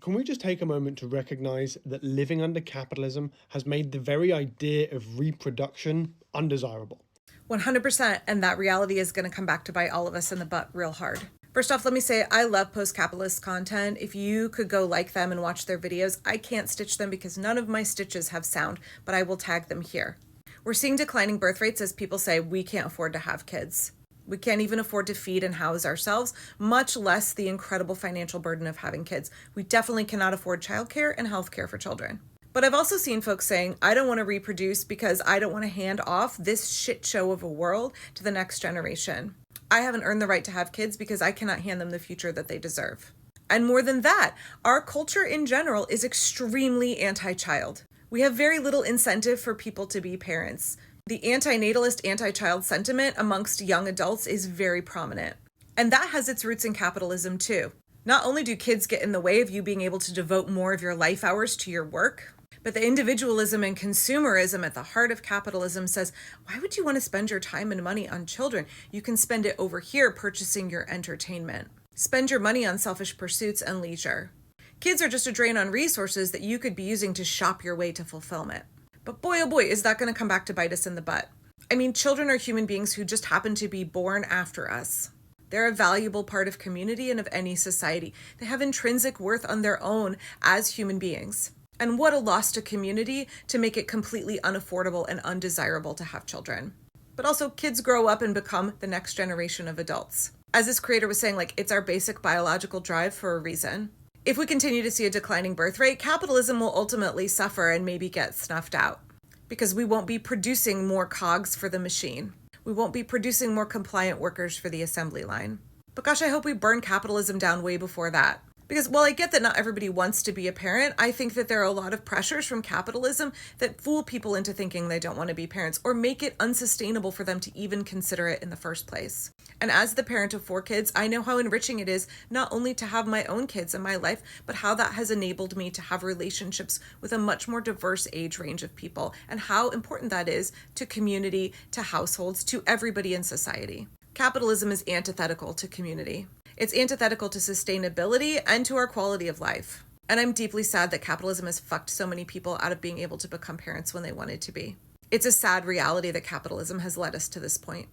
can we just take a moment to recognize that living under capitalism has made the very idea of reproduction undesirable? 100%. And that reality is going to come back to bite all of us in the butt real hard. First off, let me say I love post-capitalist content. If you could go like them and watch their videos, I can't stitch them because none of my stitches have sound, but I will tag them here. We're seeing declining birth rates as people say we can't afford to have kids. We can't even afford to feed and house ourselves, much less the incredible financial burden of having kids. We definitely cannot afford childcare and healthcare for children. But I've also seen folks saying, I don't want to reproduce because I don't want to hand off this shit show of a world to the next generation. I haven't earned the right to have kids because I cannot hand them the future that they deserve. And more than that, our culture in general is extremely anti-child. We have very little incentive for people to be parents. The antinatalist, anti-child sentiment amongst young adults is very prominent. And that has its roots in capitalism too. Not only do kids get in the way of you being able to devote more of your life hours to your work, but the individualism and consumerism at the heart of capitalism says, why would you want to spend your time and money on children? You can spend it over here purchasing your entertainment. Spend your money on selfish pursuits and leisure. Kids are just a drain on resources that you could be using to shop your way to fulfillment. But boy, oh boy, is that going to come back to bite us in the butt. I mean, children are human beings who just happen to be born after us. They're a valuable part of community and of any society. They have intrinsic worth on their own as human beings. And what a loss to community to make it completely unaffordable and undesirable to have children. But also, kids grow up and become the next generation of adults. As this creator was saying, it's our basic biological drive for a reason. If we continue to see a declining birth rate, capitalism will ultimately suffer and maybe get snuffed out. Because we won't be producing more cogs for the machine. We won't be producing more compliant workers for the assembly line. But gosh, I hope we burn capitalism down way before that. Because while I get that not everybody wants to be a parent, I think that there are a lot of pressures from capitalism that fool people into thinking they don't want to be parents or make it unsustainable for them to even consider it in the first place. And as the parent of 4 kids, I know how enriching it is not only to have my own kids in my life, but how that has enabled me to have relationships with a much more diverse age range of people and how important that is to community, to households, to everybody in society. Capitalism is antithetical to community. It's antithetical to sustainability and to our quality of life. And I'm deeply sad that capitalism has fucked so many people out of being able to become parents when they wanted to be. It's a sad reality that capitalism has led us to this point.